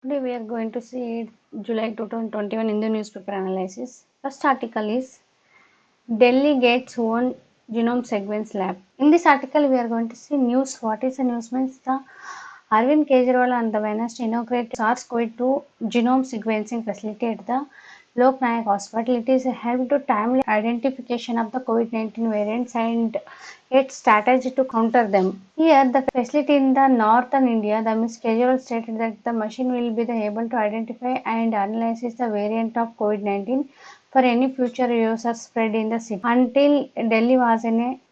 Today we are going to see July 2021 Indian newspaper analysis. First article is Delhi gets own genome sequence lab. In this article we are going to see news. What is a news means the Arvind Kejriwal on the Wednesday inaugurated SARS-CoV-2 genome sequencing facility at the Lok Nayak Hospital. It is a help to timely identification of the COVID-19 variants and its strategy to counter them. Here, the facility in the northern India, the Ms. Kejriwal stated that the machine will be able to identify and analyze the variant of COVID-19 for any future use or spread in the city. Until Delhi was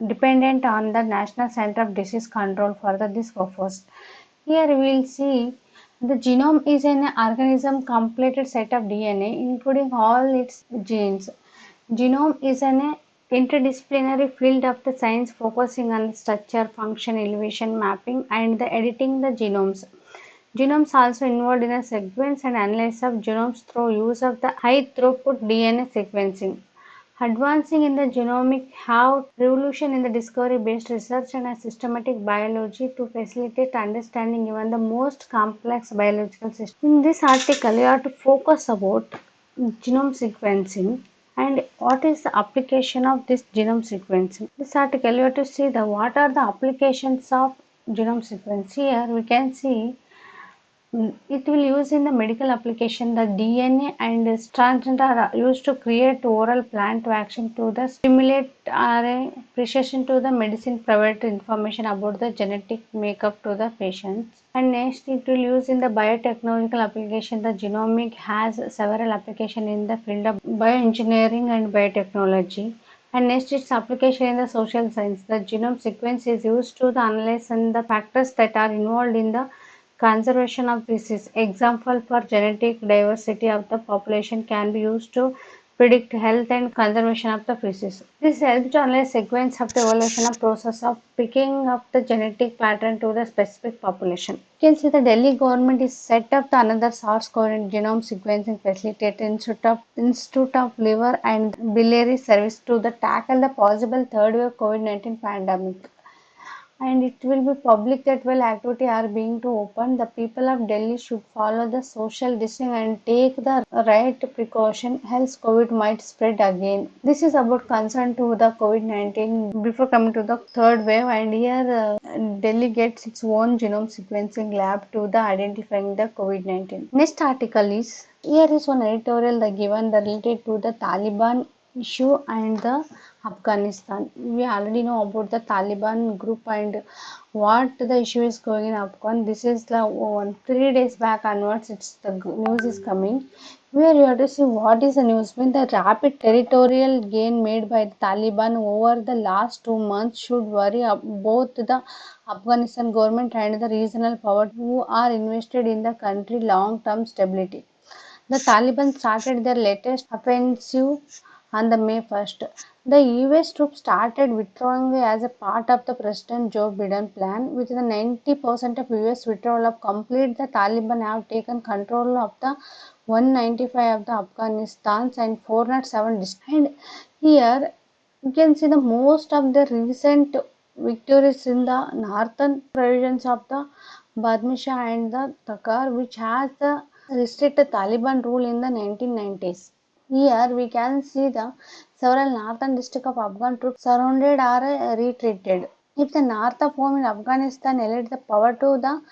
dependent on the National Center of Disease Control for this purpose. Here we will see the genome is an organism completed set of DNA including all its genes. Genome is an interdisciplinary field of the science focusing on the structure, function, elevation, mapping and the editing the genomes. Genomes also involved in the sequence and analysis of genomes through use of the high throughput DNA sequencing. Advancing in the genomic have revolution in the discovery-based research and a systematic biology to facilitate understanding even the most complex biological systems. In this article, you have to focus about genome sequencing and what is the application of this genome sequencing. This article, you have to see the what are the applications of genome sequence. Here we can see it will use in the medical application. The DNA and transgender are used to create oral plant vaccine to the stimulate RNA precision to the medicine provide information about the genetic makeup to the patients. And next it will use in the biotechnological application. The genomic has several application in the field of bioengineering and biotechnology. And next its application in the social science. The genome sequence is used to the analyze and the factors that are involved in the conservation of species. Example for genetic diversity of the population can be used to predict health and conservation of the species. This helps to analyze sequence of the evolution of process of picking up the genetic pattern to the specific population. You can see the Delhi government is set up the another SARS-CoV genome sequencing facility at Institute of Liver and Biliary Service to the tackle the possible third wave COVID-19 pandemic. And it will be public that while activity are being to open, the people of Delhi should follow the social distancing and take the right precaution, else COVID might spread again. This is about concern to the COVID-19 before coming to the third wave, and here Delhi gets its own genome sequencing lab to the identifying the COVID-19. Next article is here is one editorial that given the related to the Taliban issue and the Afghanistan. We already know about the Taliban group and what the issue is going in Afghan. This is the one 3 days back onwards. It's the news is coming. Where you have to see what is the news. When the rapid territorial gain made by the Taliban over the last 2 months should worry both the Afghanistan government and the regional power who are invested in the country long-term stability. The Taliban started their latest offensive on the May 1st. The US troops started withdrawing as a part of the President Joe Biden plan. With the 90% of US withdrawal of complete, the Taliban have taken control of the 195 of the Afghanistan and 407 districts. And here you can see the most of the recent victories in the northern provinces of the Badmisha and the Takar, which has the restricted Taliban rule in the 1990s. Here we can see the several northern districts of Afghan troops surrounded or retreated. If the north of home in Afghanistan elect the power to the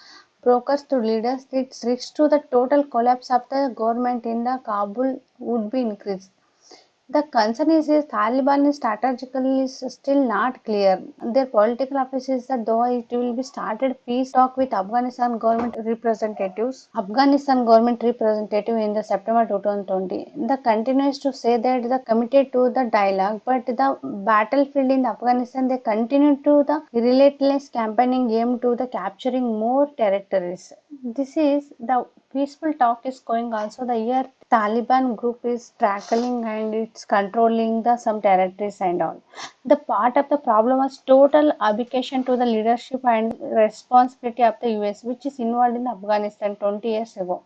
brokers to leaders, its risk to the total collapse of the government in the Kabul would be increased. The concern is Taliban is strategically is still not clear. Their political office is that though it will be started peace talk with Afghanistan government representatives. Afghanistan government representative in the September 2020. The continues to say that they committed to the dialogue, but the battlefield in Afghanistan they continue to the relentless campaigning aimed to the capturing more territories. This is the peaceful talk is going also the year Taliban group is tackling and it's controlling the some territories and all. The part of the problem was total abdication to the leadership and responsibility of the US, which is involved in Afghanistan 20 years ago.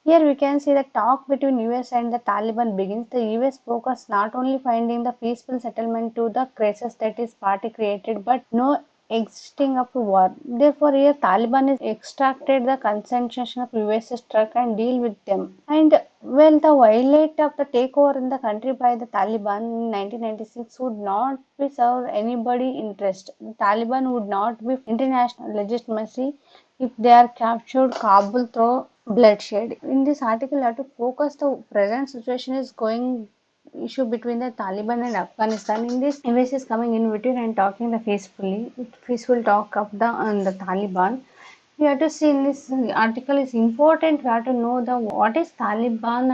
Here we can see the talk between US and the Taliban begins. The US focus not only finding the peaceful settlement to the crisis that is party created, but no existing of war. Therefore, here Taliban is extracted the concentration of US truck and deal with them. And well, the violate of the takeover in the country by the Taliban in 1996 would not be serve anybody interest. The Taliban would not be international legitimacy if they are captured Kabul through bloodshed. In this article, I have to focus the present situation is going issue between the Taliban and Afghanistan. In this, US is coming in between and talking the peacefully, peaceful talk of the Taliban. We have to see in this article is important. We have to know the what is Taliban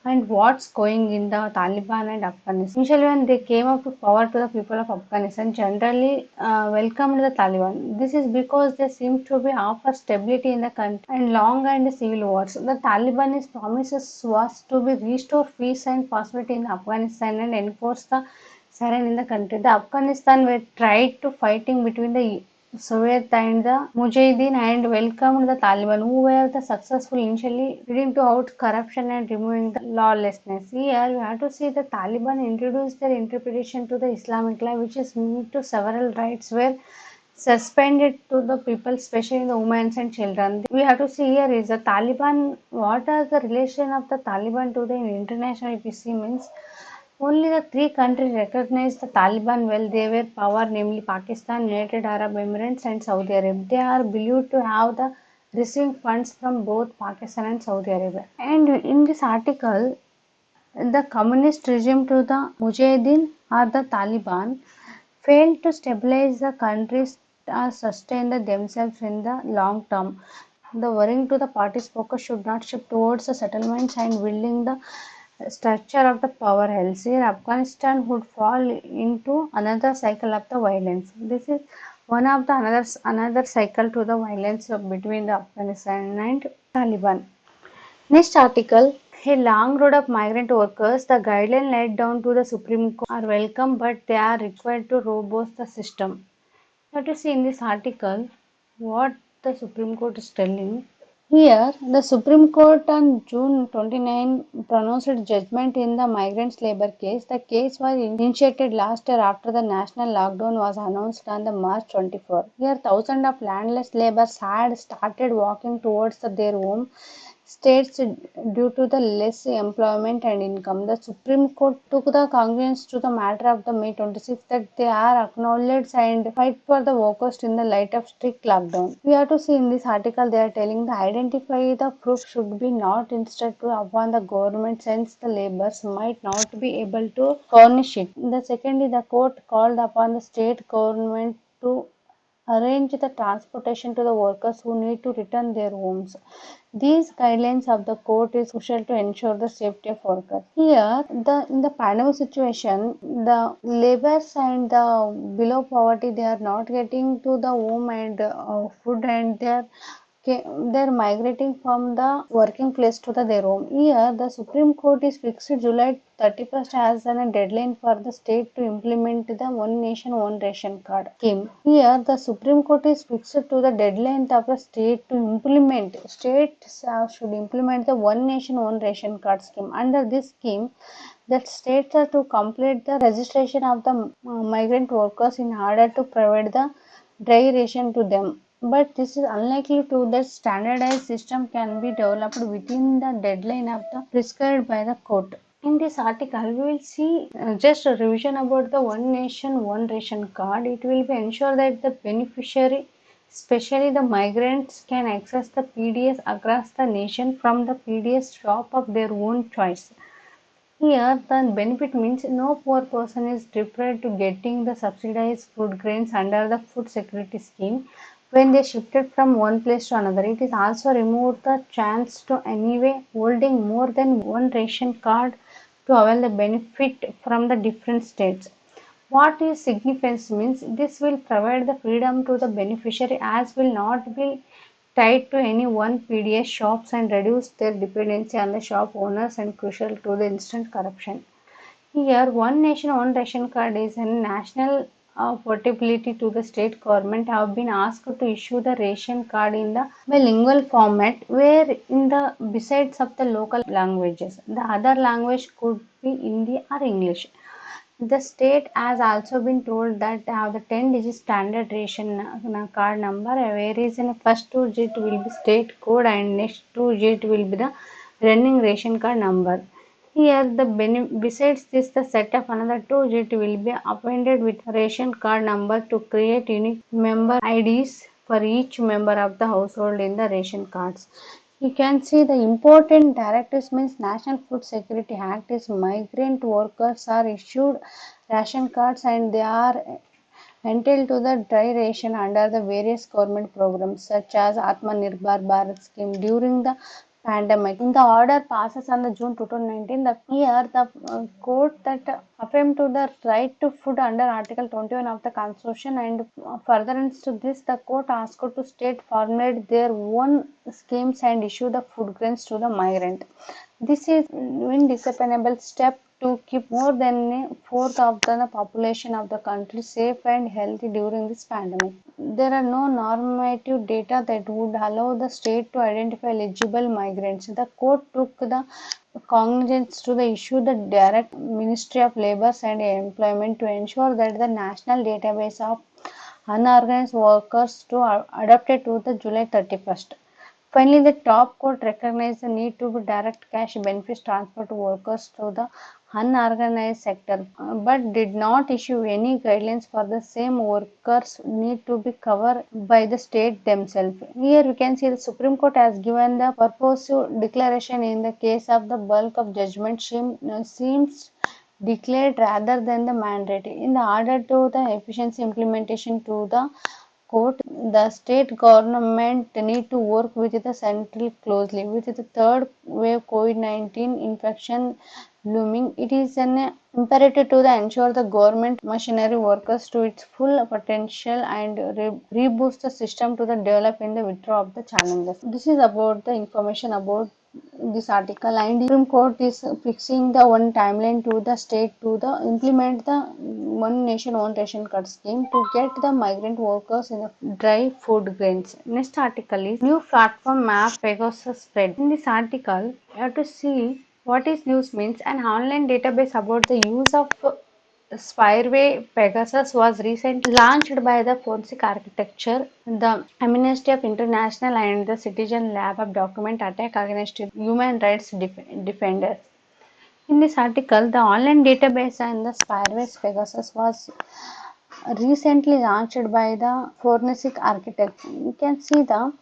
and what's going in the Taliban and Afghanistan. Initially, when they came up to power to the people of Afghanistan, generally welcomed the Taliban. This is because they seem to be offer stability in the country and long and civil wars. The Taliban is promises was to be restore peace and prosperity in Afghanistan and enforce the surrender in the country. The Afghanistan were tried to fighting between the Soviet and the Mujahideen and welcomed the Taliban, who were the successful initially, leading to out corruption and removing the lawlessness. Here, we have to see the Taliban introduced their interpretation to the Islamic law, which is linked to several rights were suspended to the people, especially the women and children. We have to see here is the Taliban. What are the relation of the Taliban to the international? If you see means only the three countries recognized the Taliban while they were power, namely Pakistan, United Arab Emirates, and Saudi Arabia. They are believed to have the receiving funds from both Pakistan and Saudi Arabia. And in this article, the communist regime to the Mujahideen or the Taliban failed to stabilize the countries or sustain themselves in the long term. The worrying to the party's focus should not shift towards the settlements and building the structure of the power else. Here, Afghanistan would fall into another cycle of the violence. This is one of the another cycle to the violence between the Afghanistan and Taliban. Next article. A long road of migrant workers, the guideline laid down to the Supreme Court are welcome, but they are required to robust the system. Let us see in this article what the Supreme Court is telling. Here, the Supreme Court on June 29 pronounced judgment in the migrants' labor case. The case was initiated last year after the national lockdown was announced on the March 24. Here, thousands of landless laborers had started walking towards their home states due to the less employment and income. The Supreme Court took the cognizance to the matter of the May 26 that they are acknowledged and fight for the workers in the light of strict lockdown. We have to see in this article they are telling the identify the proof should be not instead to upon the government since the laborers might not be able to furnish it. The secondly, the court called upon the state government to arrange the transportation to the workers who need to return their homes. These guidelines of the court is crucial to ensure the safety of workers. Here, in the pandemic situation, the laborers and the below poverty they are not getting to the home and food, and they're migrating from the working place to their home. Here, the Supreme Court is fixed July 31st as a deadline for the state to implement the One Nation One Ration Card scheme. Here, the Supreme Court is fixed to the deadline of the state to implement. States should implement the One Nation One Ration Card scheme. Under this scheme, that states are to complete the registration of the migrant workers in order to provide the dry ration to them. But this is unlikely to that standardized system can be developed within the deadline of the prescribed by the court. In this article, we will see just a revision about the One Nation One Ration Card. It will be ensure that the beneficiary, especially the migrants, can access the PDS across the nation from the PDS shop of their own choice. Here, the benefit means no poor person is deprived to getting the subsidized food grains under the food security scheme when they shifted from one place to another. It is also removed the chance to anyway holding more than one ration card to avail the benefit from the different states. What is significance means this will provide the freedom to the beneficiary as will not be tied to any one PDS shops and reduce their dependency on the shop owners and crucial to the instant corruption. Here, One Nation One Ration Card is a national portability to the state government have been asked to issue the ration card in the bilingual format where in the besides of the local languages the other language could be Hindi or English. The state has also been told that they have the 10-digit standard ration card number, whereas in the first two digit will be state code and next two digit will be the running ration card number. Here, besides this, the set of another two digit will be appended with ration card number to create unique member IDs for each member of the household in the ration cards. You can see the important directives means National Food Security Act is migrant workers are issued ration cards and they are entitled to the dry ration under the various government programs such as Atmanirbhar Bharat scheme during the pandemic. In the order passes on the June 2019, the year the court that affirmed to the right to food under Article 21 of the Constitution and furtherance to this, the court asked to state formulate their own schemes and issue the food grains to the migrant. This is indispensable step to keep more than a fourth of the population of the country safe and healthy during this pandemic. There are no normative data that would allow the state to identify eligible migrants. The court took the cognizance to the issue the direct Ministry of Labour and Employment to ensure that the national database of unorganized workers to adopted to the July 31st. Finally, the top court recognized the need to direct cash benefits transfer to workers to the unorganized sector, but did not issue any guidelines for the same workers need to be covered by the state themselves. Here we can see the Supreme Court has given the purposive declaration in the case of the bulk of judgment seems declared rather than the mandatory. In the order to the efficiency implementation to the court, the state government need to work with the central closely. With the third wave COVID-19 infection looming, it is an imperative to ensure the government machinery works to its full potential and reboost the system to the develop in the withdraw of the challenges. This is about the information about this article, and the Supreme Court is fixing the one timeline to the state to the implement the one nation one ration card scheme to get the migrant workers in the dry food grains. Next article is new platform map Pegasus spread. In this article, you have to see what is news means an online database about the use of spyware Pegasus was recently launched by the Forensic Architecture, the Amnesty of International and the Citizen Lab of document attack against human rights defenders. In this article, the online database and the spyware Pegasus was recently launched by the Forensic Architect. You can see the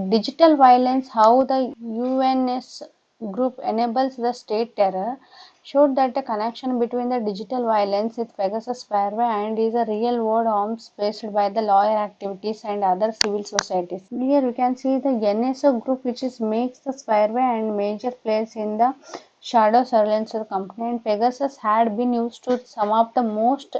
digital violence, how the UNS group enables the state terror, showed that the connection between the digital violence with Pegasus spyware and is a real world harms faced by the lawyer activities and other civil societies. Here you can see the NSO group which is makes the spyware and major players in the shadow surveillance company, and Pegasus had been used to some of the most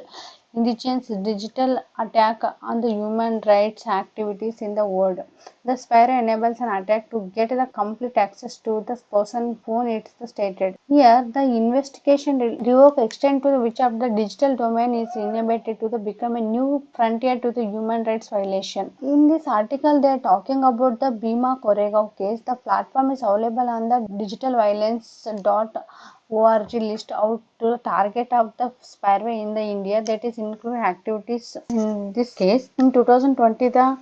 indigenous digital attack on the human rights activities in the world. The spyware enables an attack to get the complete access to the person's phone, it's stated. Here, the investigation revoke extend to which of the digital domain is inhibited to the become a new frontier to the human rights violation. In this article, they are talking about the Bhima Koregaon case. The platform is available on the digitalviolence.org list out to the target of the spyware in the India that is include activities in this case. In 2020, the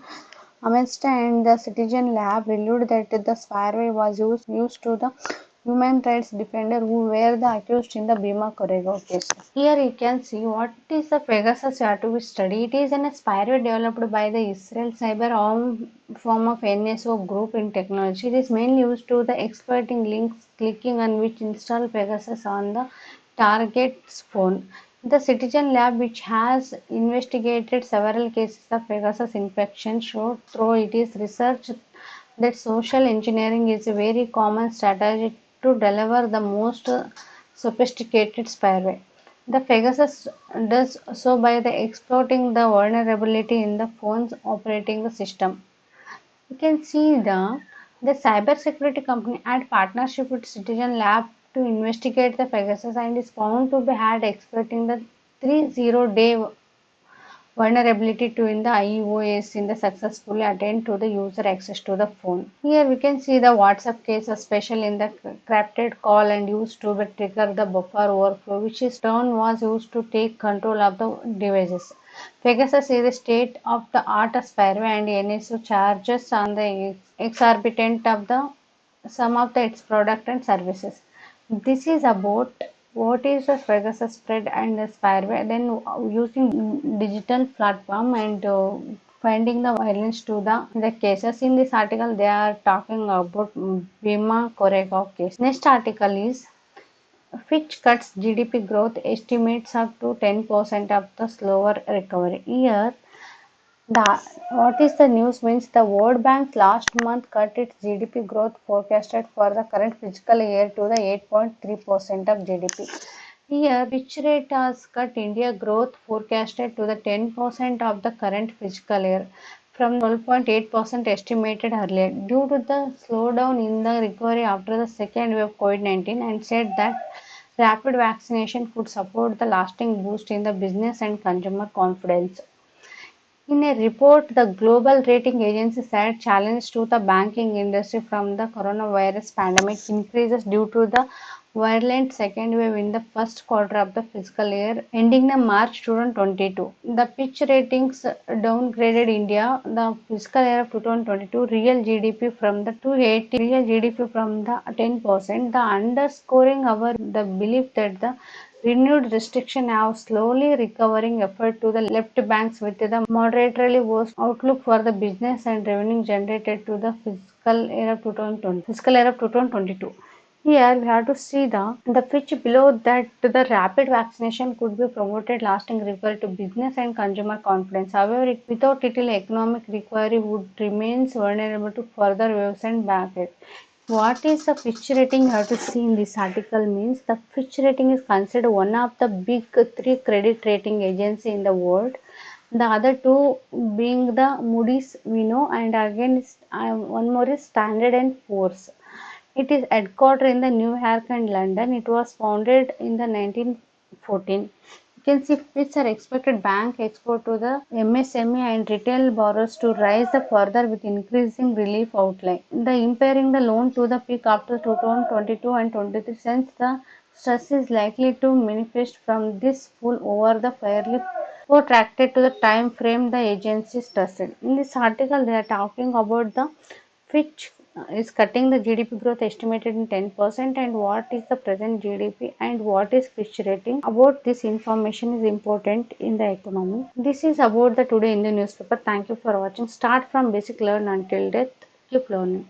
Amnesty and the Citizen Lab revealed that the spyware was used to the human rights defender who were the accused in the Bhima Koregaon case. Here you can see what is the Pegasus to be studied. It is a spyware developed by the Israel Cyber Arm form of NSO group in technology. It is mainly used to the exploiting links clicking on which install Pegasus on the target's phone. The Citizen Lab, which has investigated several cases of Pegasus infection, showed through its research that social engineering is a very common strategy to deliver the most sophisticated spyware. The Pegasus does so by exploiting the vulnerability in the phone's operating system. You can see the cybersecurity company had partnership with Citizen Lab to investigate the Pegasus and is found to be had exploiting the 30-day vulnerability to in the iOS in the successfully attend to the user access to the phone. Here we can see the WhatsApp case, especially in the crafted call and used to trigger the buffer overflow, which is turn was used to take control of the devices. Pegasus is a state-of-the-art spyware and NSO charges on the exorbitant of the some of its product and services. This is about what is the Pegasus spread and the spyware, then using digital platform and finding the violence to the cases. In this article they are talking about Bhima Koregaon case. Next article is Fitch cuts GDP growth estimates up to 10% of the slower recovery. Here the what is the news means the World Bank last month cut its GDP growth forecasted for the current fiscal year to the 8.3% of GDP. Here, Fitch Rate has cut India growth forecasted to the 10% of the current fiscal year from 12.8% estimated earlier due to the slowdown in the recovery after the second wave of COVID-19 and said that rapid vaccination could support the lasting boost in the business and consumer confidence. In a report, the global rating agency said challenge to the banking industry from the coronavirus pandemic increases due to the virulent second wave in the first quarter of the fiscal year ending the March 2022. The Fitch Ratings downgraded India the fiscal year of 2022 real GDP from the 280 real GDP from the 10%, the underscoring our the belief that the renewed restriction have slowly recovering effort to the left banks with the moderately worse outlook for the business and revenue generated to the fiscal year of 2022. Here we have to see the pitch below that the rapid vaccination could be promoted lasting recovery to business and consumer confidence. However, without it, economic recovery would remain vulnerable to further waves and backlash. What is the Fitch rating? You have to see in this article means the Fitch rating is considered one of the big three credit rating agency in the world. The other two being the Moody's we know, and again one more is Standard and Poor's. It is headquartered in the New York and London. It was founded in the 1914. You can see Fitch are expected bank export to the MSME and retail borrowers to rise further with increasing relief outlay. The impairing the loan to the peak after 2022 and 23 since the stress is likely to manifest from this full over the fairly protracted to the time frame the agency stressed. In this article they are talking about the Fitch is cutting the GDP growth estimated in 10% and what is the present GDP and what is Fitch rating. About this information is important in the economy. This is about the today in the newspaper. Thank you for watching. Start from basic learn until death. Keep learning.